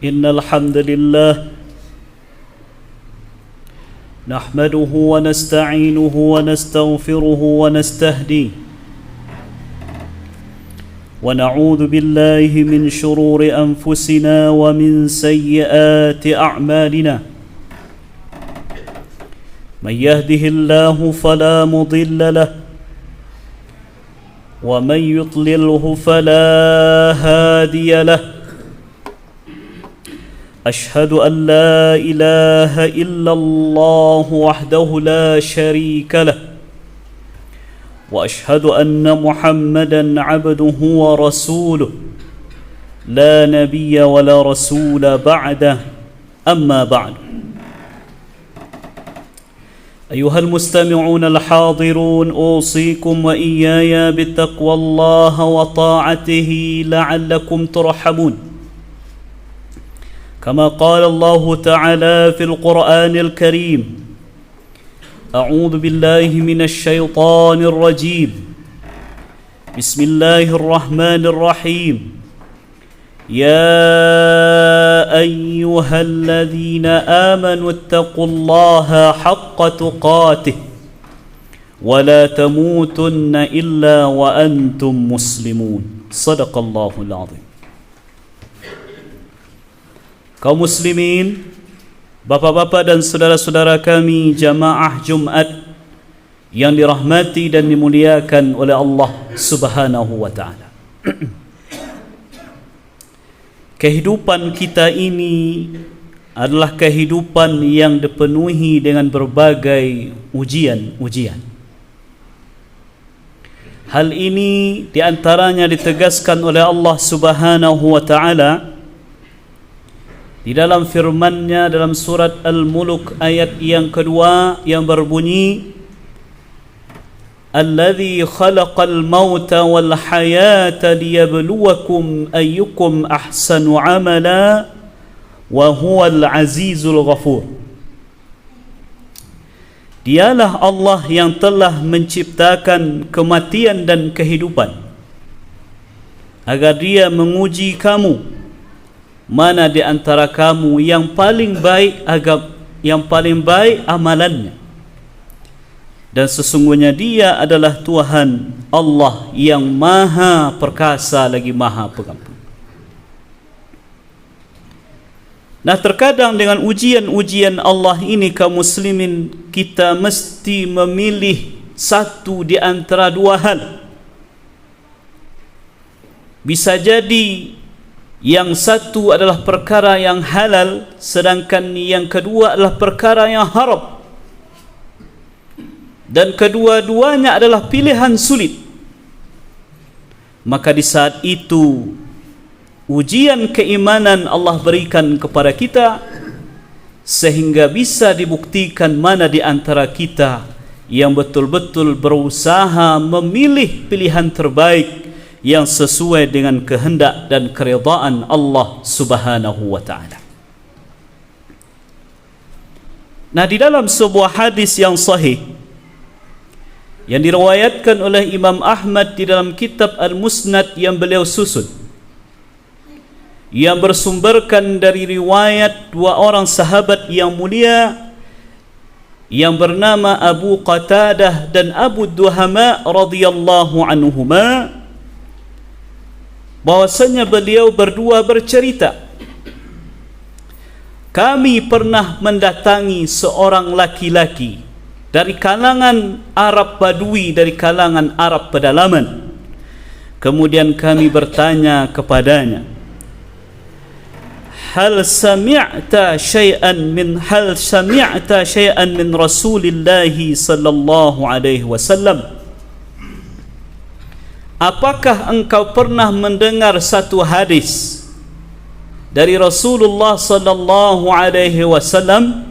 إن الحمد لله نحمده ونستعينه ونستغفره ونستهديه ونعوذ بالله من شرور أنفسنا ومن سيئات أعمالنا من يهده الله فلا مضل له ومن يضلله فلا هادي له أشهد أن لا إله إلا الله وحده لا شريك له وأشهد أن محمدا عبده ورسوله لا نبي ولا رسول بعده أما بعد أيها المستمعون الحاضرون أوصيكم وإياي بتقوى الله وطاعته لعلكم ترحمون كما قال الله تعالى في القرآن الكريم أعوذ بالله من الشيطان الرجيم بسم الله الرحمن الرحيم يا أيها الذين آمنوا اتقوا الله حق تقاته ولا تموتن إلا وأنتم مسلمون صدق الله العظيم. Kaum muslimin, bapa-bapa dan saudara-saudara kami jamaah Jumat yang dirahmati dan dimuliakan oleh Allah Subhanahu wa taala. Kehidupan kita ini adalah kehidupan yang dipenuhi dengan berbagai ujian-ujian. Hal ini diantaranya ditegaskan oleh Allah Subhanahu wa taala di dalam firman-Nya dalam surat Al-Mulk ayat yang kedua yang berbunyi Alladzi khalaqal mauta wal hayata liyabluwakum ayyukum ahsanu amala wa huwal azizul ghafur. Dialah Allah yang telah menciptakan kematian dan kehidupan agar Dia menguji kamu mana di antara kamu yang paling baik amalannya, dan sesungguhnya Dia adalah Tuhan Allah yang maha perkasa lagi maha pengampun. Nah, terkadang dengan ujian-ujian Allah ini kaum muslimin, kita mesti memilih satu di antara dua hal. Bisa jadi yang satu adalah perkara yang halal, sedangkan yang kedua adalah perkara yang haram. Dan kedua-duanya adalah pilihan sulit. Maka di saat itu, ujian keimanan Allah berikan kepada kita, sehingga bisa dibuktikan mana di antara kita yang betul-betul berusaha memilih pilihan terbaik yang sesuai dengan kehendak dan keridaan Allah Subhanahu wa taala. Nah, di dalam sebuah hadis yang sahih yang diriwayatkan oleh Imam Ahmad di dalam kitab Al-Musnad yang beliau susun, yang bersumberkan dari riwayat dua orang sahabat yang mulia yang bernama Abu Qatadah dan Abu Duhama radhiyallahu anhuma, bahwasanya beliau berdua bercerita, kami pernah mendatangi seorang laki-laki dari kalangan Arab Badui, dari kalangan Arab pedalaman. Kemudian kami bertanya kepadanya, hal sami'ta syai'an min Rasulillah sallallahu alaihi wasallam? Apakah engkau pernah mendengar satu hadis dari Rasulullah sallallahu alaihi wasallam?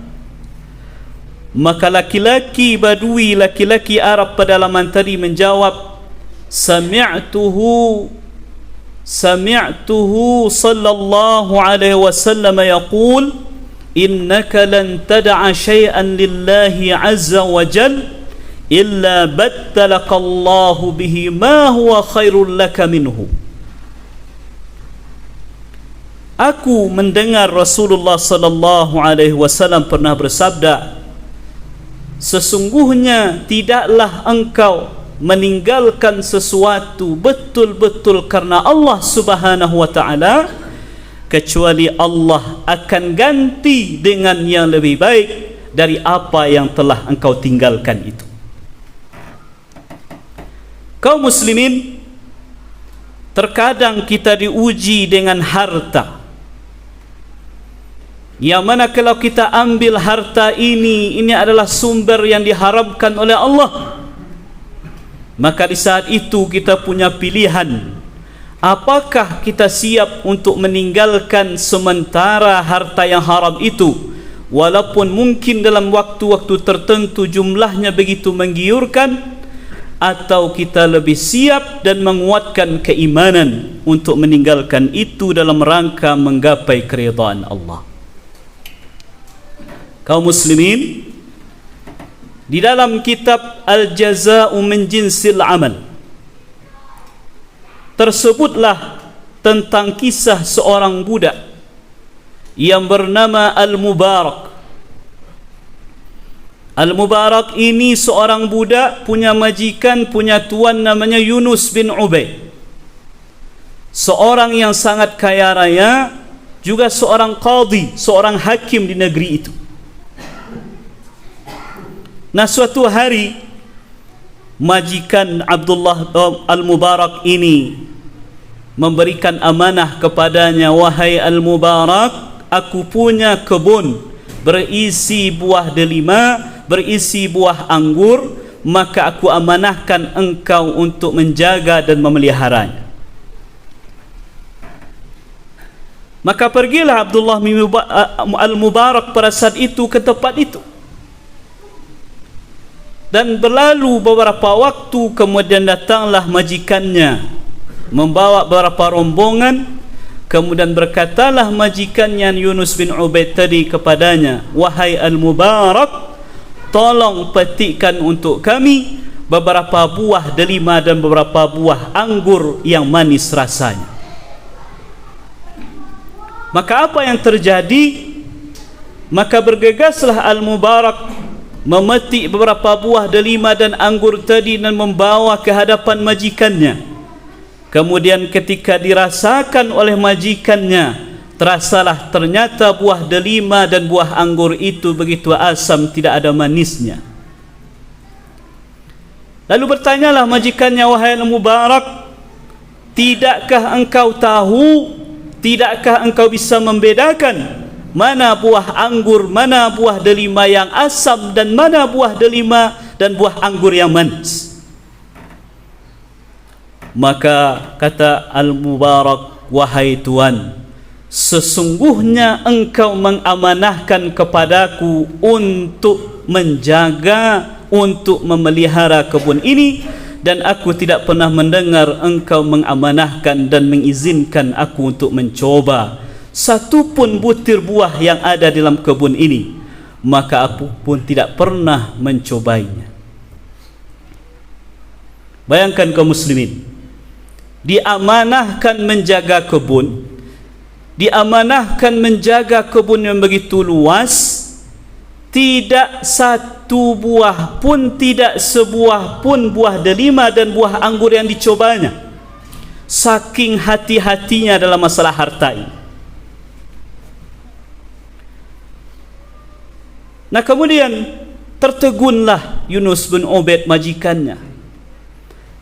Maka laki-laki Badui, laki-laki Arab pedalaman tadi menjawab, Sami'tuhu sallallahu alaihi wasallam yaqul innaka lan tad'a syai'an lillahi azza wa jalla illa baddalakallahu bihi ma huwa khairul laka minhu. Aku mendengar Rasulullah sallallahu alaihi wasallam pernah bersabda, sesungguhnya tidaklah engkau meninggalkan sesuatu betul-betul karena Allah Subhanahu wa taala kecuali Allah akan ganti dengan yang lebih baik dari apa yang telah engkau tinggalkan itu. Kaum muslimin, terkadang kita diuji dengan harta, yang mana kalau kita ambil harta ini adalah sumber yang diharapkan oleh Allah, maka di saat itu kita punya pilihan. Apakah kita siap untuk meninggalkan sementara harta yang haram itu, walaupun mungkin dalam waktu-waktu tertentu jumlahnya begitu menggiurkan, atau kita lebih siap dan menguatkan keimanan untuk meninggalkan itu dalam rangka menggapai keridhaan Allah. Kaum muslimin, di dalam kitab Al-Jaza'u min Jinsil Amal tersebutlah tentang kisah seorang budak yang bernama Al-Mubarak. Al-Mubarak ini seorang budak, punya majikan, punya tuan namanya Yunus bin Ubaid, seorang yang sangat kaya raya, juga seorang qadhi, seorang hakim di negeri itu. Nah, suatu hari majikan Abdullah Al-Mubarak ini memberikan amanah kepadanya, wahai Al-Mubarak, aku punya kebun berisi buah delima, berisi buah anggur, maka aku amanahkan engkau untuk menjaga dan memeliharanya. Maka pergilah Abdullah Al-Mubarak pada saat itu ke tempat itu. Dan berlalu beberapa waktu, kemudian datanglah majikannya membawa beberapa rombongan. Kemudian berkatalah majikannya Yunus bin Ubaid tadi kepadanya, wahai Al-Mubarak, tolong petikkan untuk kami beberapa buah delima dan beberapa buah anggur yang manis rasanya. Maka apa yang terjadi? Maka bergegaslah Al-Mubarak memetik beberapa buah delima dan anggur tadi dan membawa ke hadapan majikannya. Kemudian ketika dirasakan oleh majikannya, terasalah ternyata buah delima dan buah anggur itu begitu asam, tidak ada manisnya. Lalu bertanyalah majikannya, wahai Al-Mubarak, tidakkah engkau tahu, tidakkah engkau bisa membedakan mana buah anggur, mana buah delima yang asam, dan mana buah delima dan buah anggur yang manis? Maka kata Al-Mubarak, wahai Tuan, sesungguhnya engkau mengamanahkan kepadaku untuk menjaga, untuk memelihara kebun ini, dan aku tidak pernah mendengar engkau mengamanahkan dan mengizinkan aku untuk mencoba satu pun butir buah yang ada dalam kebun ini, maka aku pun tidak pernah mencobanya. Bayangkan kaum muslimin, diamanahkan menjaga kebun, diamanahkan menjaga kebun yang begitu luas, tidak satu buah pun, tidak sebuah pun buah delima dan buah anggur yang dicobanya, saking hati-hatinya dalam masalah harta ini. Nah, kemudian tertegunlah Yunus bin Ubaid majikannya.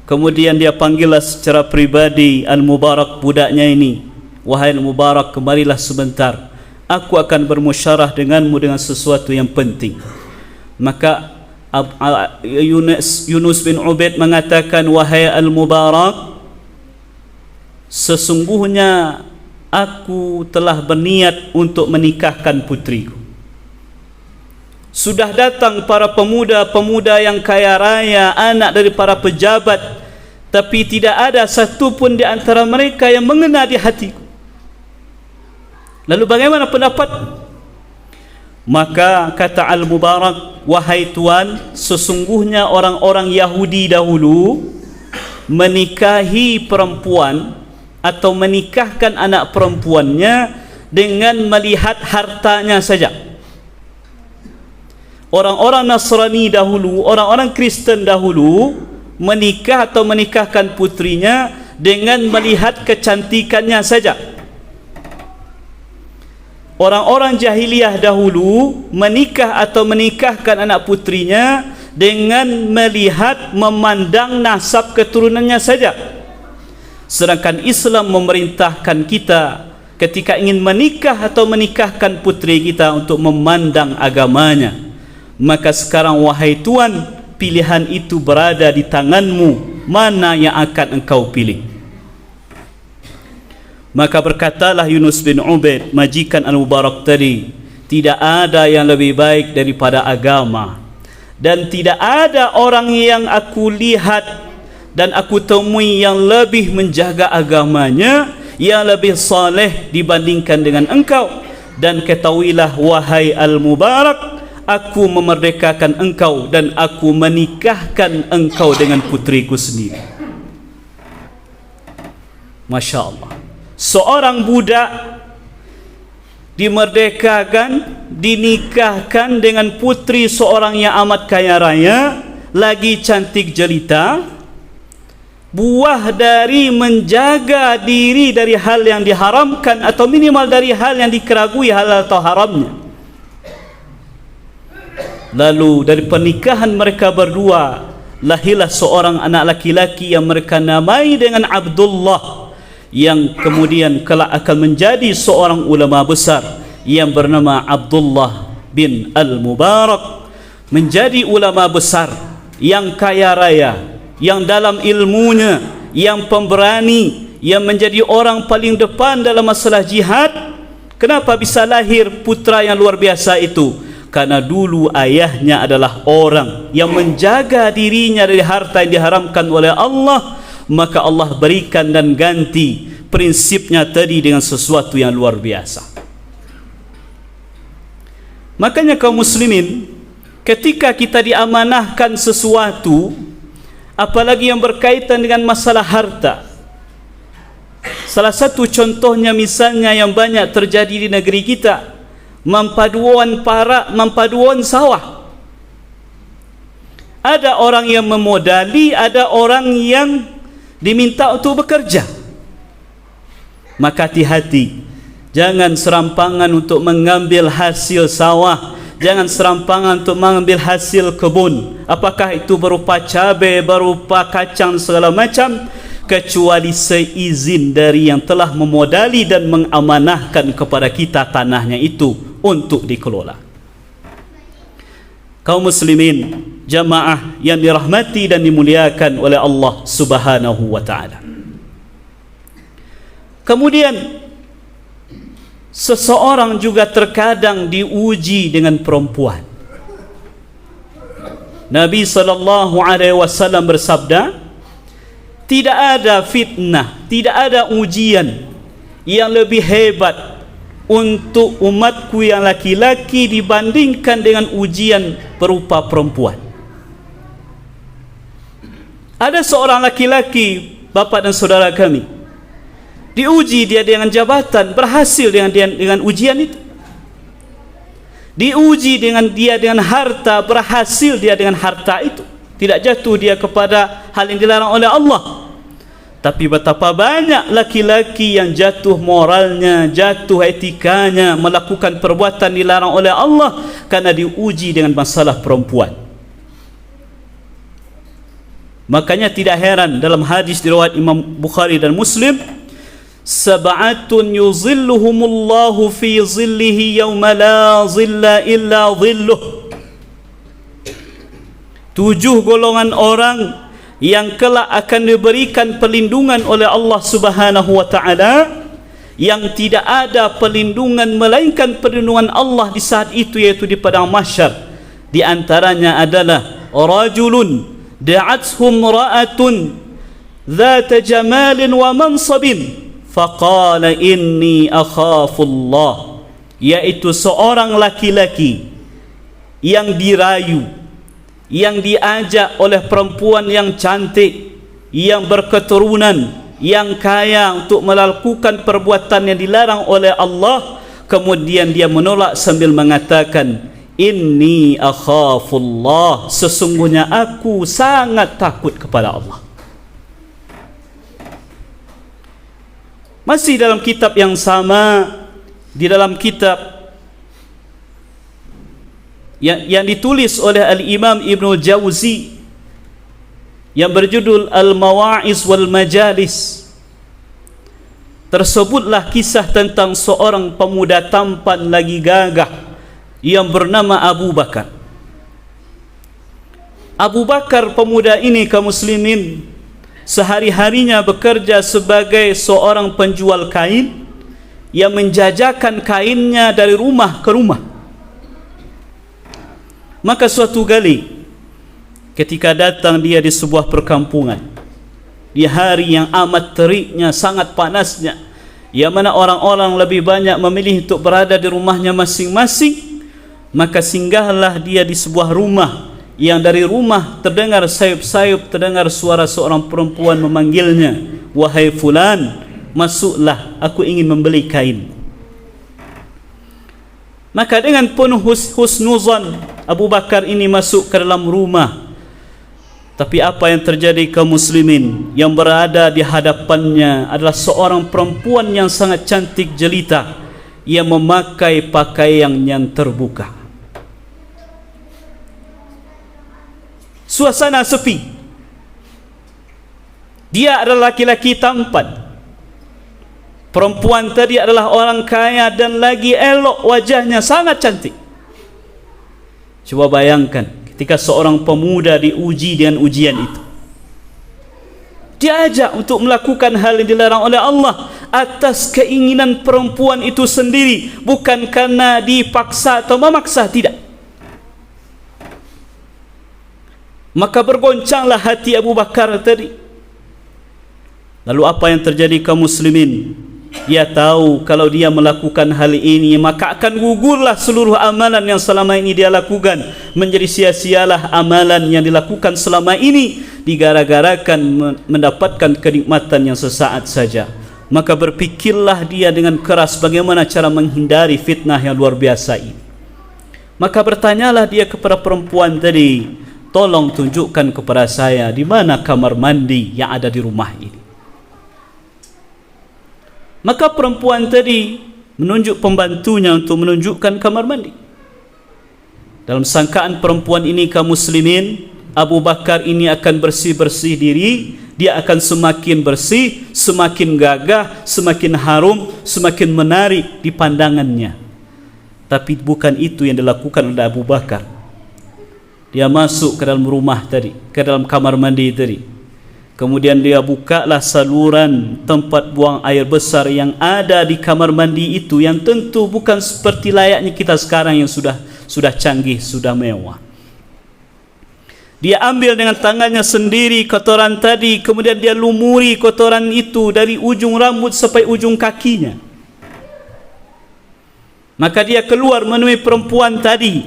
Kemudian dia panggillah secara pribadi Al-Mubarak budaknya ini, wahai Al-Mubarak, kemarilah sebentar, aku akan bermusyarah denganmu dengan sesuatu yang penting. Maka Yunus bin Ubaid mengatakan, wahai Al-Mubarak, sesungguhnya aku telah berniat untuk menikahkan putriku. Sudah datang para pemuda-pemuda yang kaya raya, anak dari para pejabat, tapi tidak ada satu pun di antara mereka yang mengena di hatiku. Lalu bagaimana pendapat? Maka kata Al-Mubarak, wahai Tuan, sesungguhnya orang-orang Yahudi dahulu menikahi perempuan atau menikahkan anak perempuannya dengan melihat hartanya saja. Orang-orang Nasrani dahulu, orang-orang Kristen dahulu menikah atau menikahkan putrinya dengan melihat kecantikannya saja. Orang-orang jahiliyah dahulu menikah atau menikahkan anak putrinya dengan melihat, memandang nasab keturunannya saja. Sedangkan Islam memerintahkan kita ketika ingin menikah atau menikahkan putri kita untuk memandang agamanya. Maka sekarang wahai Tuan, pilihan itu berada di tanganmu, mana yang akan engkau pilih? Maka berkatalah Yunus bin Ubaid, majikan Al-Mubarak tadi, tidak ada yang lebih baik daripada agama, dan tidak ada orang yang aku lihat dan aku temui yang lebih menjaga agamanya, yang lebih saleh dibandingkan dengan engkau. Dan ketahuilah wahai Al-Mubarak, aku memerdekakan engkau dan aku menikahkan engkau dengan putriku sendiri. Masya Allah. Seorang budak dimerdekakan, dinikahkan dengan putri seorang yang amat kaya raya, lagi cantik jelita, buah dari menjaga diri dari hal yang diharamkan atau minimal dari hal yang dikeragui halal atau haramnya. Lalu dari pernikahan mereka berdua lahirlah seorang anak laki-laki yang mereka namai dengan Abdullah, yang kemudian kelak akan menjadi seorang ulama besar yang bernama Abdullah bin Al-Mubarak, menjadi ulama besar yang kaya raya, yang dalam ilmunya, yang pemberani, yang menjadi orang paling depan dalam masalah jihad. Kenapa bisa lahir putra yang luar biasa itu? Karena dulu ayahnya adalah orang yang menjaga dirinya dari harta yang diharamkan oleh Allah, maka Allah berikan dan ganti prinsipnya tadi dengan sesuatu yang luar biasa. Makanya kaum muslimin, ketika kita diamanahkan sesuatu, apalagi yang berkaitan dengan masalah harta, salah satu contohnya misalnya yang banyak terjadi di negeri kita, mempaduan sawah. Ada orang yang memodali, ada orang yang diminta untuk bekerja. Maka hati-hati, jangan serampangan untuk mengambil hasil sawah, jangan serampangan untuk mengambil hasil kebun, apakah itu berupa cabai, berupa kacang, segala macam, kecuali seizin dari yang telah memodali dan mengamanahkan kepada kita tanahnya itu untuk dikelola. Kaum muslimin, jamaah yang dirahmati dan dimuliakan oleh Allah Subhanahu wa taala. Kemudian seseorang juga terkadang diuji dengan perempuan. Nabi sallallahu alaihi wasallam bersabda, tidak ada fitnah, tidak ada ujian yang lebih hebat untuk umatku yang laki-laki dibandingkan dengan ujian berupa perempuan. Ada seorang laki-laki, bapa dan saudara kami, diuji dia dengan jabatan, berhasil dengan ujian itu. Diuji dengan harta, berhasil dia dengan harta itu. Tidak jatuh dia kepada hal yang dilarang oleh Allah. Tapi betapa banyak laki-laki yang jatuh moralnya, jatuh etikanya, melakukan perbuatan dilarang oleh Allah karena diuji dengan masalah perempuan. Makanya tidak heran dalam hadis riwayat Imam Bukhari dan Muslim, sab'atun yuzilluhumullahu fi zillihi yawma la zilla illa zilluh. 7 golongan orang yang kelak akan diberikan perlindungan oleh Allah Subhanahu wa taala, yang tidak ada perlindungan melainkan perlindungan Allah di saat itu, yaitu di padang mahsyar. Di antaranya adalah rajulun da'athum ra'atun dzata jamalin wa mansabin faqala inni akhafullah, yaitu seorang laki-laki yang dirayu, yang diajak oleh perempuan yang cantik, yang berketurunan, yang kaya untuk melakukan perbuatan yang dilarang oleh Allah, kemudian dia menolak sambil mengatakan, inni akhafullah, sesungguhnya aku sangat takut kepada Allah. Masih dalam kitab yang sama, di dalam kitab yang ditulis oleh Al-Imam Ibnul Jauzi yang berjudul Al-Mawa'iz wal Majalis, tersebutlah kisah tentang seorang pemuda tampan lagi gagah yang bernama Abu Bakar. Abu Bakar pemuda ini, kaum muslimin, sehari-harinya bekerja sebagai seorang penjual kain yang menjajakan kainnya dari rumah ke rumah. Maka suatu kali ketika datang dia di sebuah perkampungan di hari yang amat teriknya, sangat panasnya, yang mana orang-orang lebih banyak memilih untuk berada di rumahnya masing-masing, maka singgahlah dia di sebuah rumah yang dari rumah terdengar sayup-sayup, terdengar suara seorang perempuan memanggilnya, wahai fulan, masuklah, aku ingin membeli kain. Maka dengan penuh husnuzan Abu Bakar ini masuk ke dalam rumah. Tapi apa yang terjadi kaum muslimin? Yang berada di hadapannya adalah seorang perempuan yang sangat cantik jelita yang memakai pakaian yang terbuka. Suasana sepi. Dia adalah laki-laki tampan. Perempuan tadi adalah orang kaya dan lagi elok wajahnya, sangat cantik. Coba bayangkan ketika seorang pemuda diuji dengan ujian itu, diajak untuk melakukan hal yang dilarang oleh Allah atas keinginan perempuan itu sendiri, bukan karena dipaksa atau memaksa, tidak. Maka bergoncanglah hati Abu Bakar tadi. Lalu apa yang terjadi kaum muslimin? Dia tahu kalau dia melakukan hal ini maka akan gugurlah seluruh amalan yang selama ini dia lakukan, menjadi sia-sialah amalan yang dilakukan selama ini digara-garakan mendapatkan kenikmatan yang sesaat saja. Maka berpikirlah dia dengan keras bagaimana cara menghindari fitnah yang luar biasa ini. Maka bertanyalah dia kepada perempuan tadi, tolong tunjukkan kepada saya di mana kamar mandi yang ada di rumah ini. Maka perempuan tadi menunjuk pembantunya untuk menunjukkan kamar mandi. Dalam sangkaan perempuan ini kaum muslimin, Abu Bakar ini akan bersih-bersih diri, dia akan semakin bersih, semakin gagah, semakin harum, semakin menarik di pandangannya. Tapi bukan itu yang dilakukan oleh Abu Bakar. Dia masuk ke dalam rumah tadi, ke dalam kamar mandi tadi. Kemudian dia bukalah saluran tempat buang air besar yang ada di kamar mandi itu, yang tentu bukan seperti layaknya kita sekarang yang sudah canggih, sudah mewah. Dia ambil dengan tangannya sendiri kotoran tadi, kemudian dia lumuri kotoran itu dari ujung rambut sampai ujung kakinya. Maka dia keluar menemui perempuan tadi.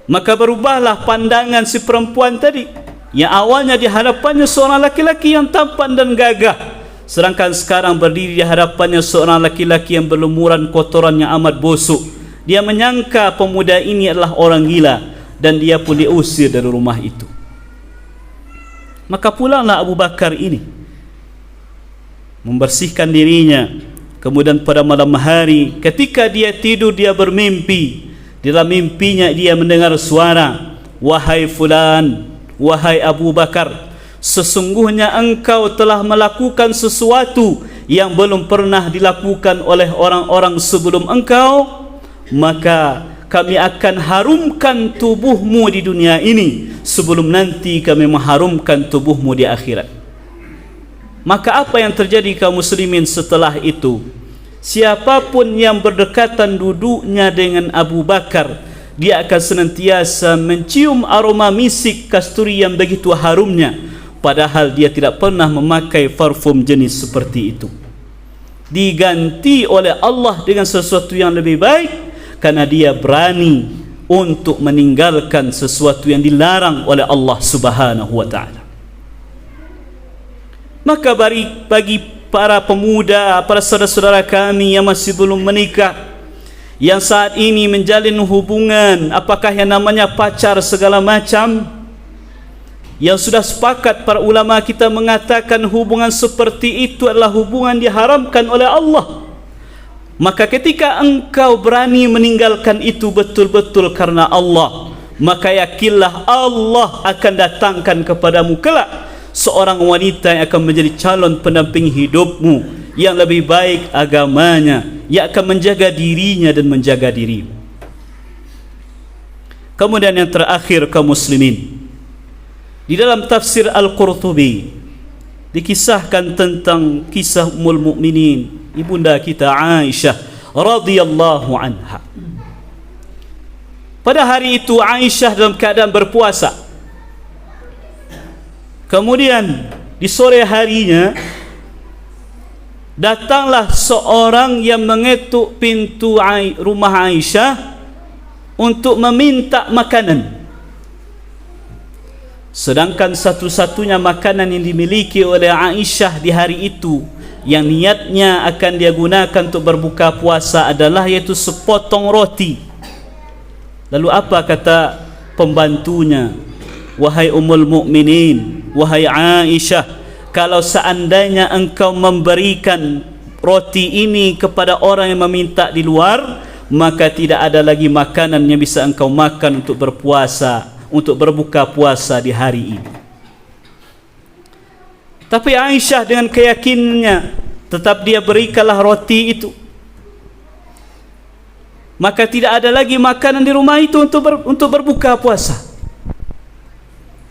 Maka berubahlah pandangan si perempuan tadi. Yang awalnya di hadapannya seorang laki-laki yang tampan dan gagah, sedangkan sekarang berdiri di hadapannya seorang laki-laki yang berlumuran kotoran yang amat busuk. Dia menyangka pemuda ini adalah orang gila dan dia pun diusir dari rumah itu. Maka pulanglah Abu Bakar ini membersihkan dirinya. Kemudian pada malam hari ketika dia tidur, dia bermimpi. Dalam mimpinya dia mendengar suara, wahai fulan, wahai Abu Bakar, sesungguhnya engkau telah melakukan sesuatu yang belum pernah dilakukan oleh orang-orang sebelum engkau, maka kami akan harumkan tubuhmu di dunia ini sebelum nanti kami mengharumkan tubuhmu di akhirat. Maka apa yang terjadi kaum muslimin setelah itu? Siapapun yang berdekatan duduknya dengan Abu Bakar, dia akan senantiasa mencium aroma misik kasturi yang begitu harumnya, padahal dia tidak pernah memakai parfum jenis seperti itu. Diganti oleh Allah dengan sesuatu yang lebih baik, karena dia berani untuk meninggalkan sesuatu yang dilarang oleh Allah Subhanahu wa ta'ala. Maka bagi para pemuda, para saudara-saudara kami yang masih belum menikah, yang saat ini menjalin hubungan, apakah yang namanya pacar segala macam, yang sudah sepakat para ulama kita mengatakan hubungan seperti itu adalah hubungan diharamkan oleh Allah. Maka ketika engkau berani meninggalkan itu betul-betul karena Allah, maka yakinlah Allah akan datangkan kepadamu kelak seorang wanita yang akan menjadi calon pendamping hidupmu, yang lebih baik agamanya, yang akan menjaga dirinya dan menjaga dirimu. Kemudian yang terakhir, kaum muslimin, di dalam tafsir Al-Qurtubi dikisahkan tentang kisah Ummul Mukminin, ibunda kita Aisyah radhiyallahu anha. Pada hari itu Aisyah dalam keadaan berpuasa. Kemudian di sore harinya datanglah seorang yang mengetuk pintu rumah Aisyah untuk meminta makanan. Sedangkan satu-satunya makanan yang dimiliki oleh Aisyah di hari itu, yang niatnya akan dia gunakan untuk berbuka puasa, adalah yaitu sepotong roti. Lalu apa kata pembantunya? Wahai Ummul Mukminin, wahai Aisyah, kalau seandainya engkau memberikan roti ini kepada orang yang meminta di luar, maka tidak ada lagi makanan yang bisa engkau makan untuk berpuasa, untuk berbuka puasa di hari ini. Tapi Aisyah dengan keyakinannya tetap dia berikanlah roti itu. Maka tidak ada lagi makanan di rumah itu untuk berbuka puasa.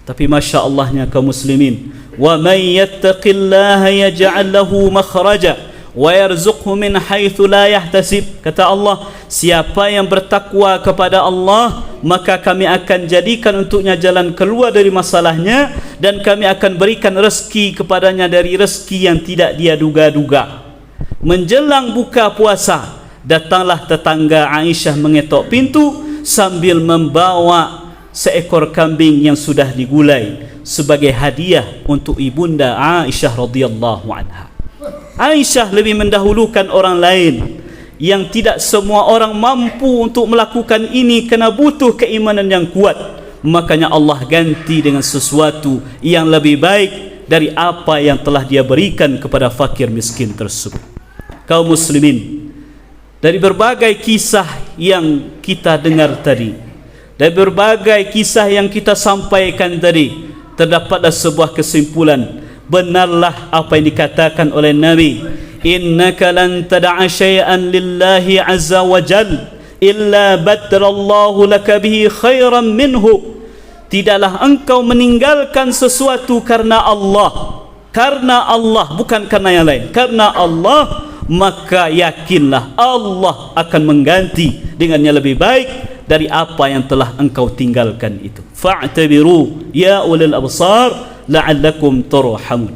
Tapi Masya Allahnya kaum muslimin, wa may yattaqillaha yaj'al lahu makhraja wa yarzuqhu min haitsu la yahtasib. Kata Allah, siapa yang bertakwa kepada Allah, maka kami akan jadikan untuknya jalan keluar dari masalahnya, dan kami akan berikan rezeki kepadanya dari rezeki yang tidak dia duga-duga. Menjelang buka puasa, datanglah tetangga Aisyah mengetok pintu sambil membawa seekor kambing yang sudah digulai sebagai hadiah untuk ibunda Aisyah radhiyallahu anha. Aisyah lebih mendahulukan orang lain, yang tidak semua orang mampu untuk melakukan ini kerana butuh keimanan yang kuat. Makanya Allah ganti dengan sesuatu yang lebih baik dari apa yang telah dia berikan kepada fakir miskin tersebut. Kaum muslimin, dari berbagai kisah yang kita dengar tadi, dari berbagai kisah yang kita sampaikan tadi, terdapatlah sebuah kesimpulan. Benarlah apa yang dikatakan oleh Nabi, innaka lan tad'a syai'an lillahi azza wa jal illa baddalallahu laka bihi khairan minhu. Tidaklah engkau meninggalkan sesuatu karena Allah, bukan karena yang lain, karena Allah, maka yakinlah Allah akan mengganti dengan yang lebih baik dari apa yang telah engkau tinggalkan itu. Fa'tabiru ya ulil absar la'allakum turhamun.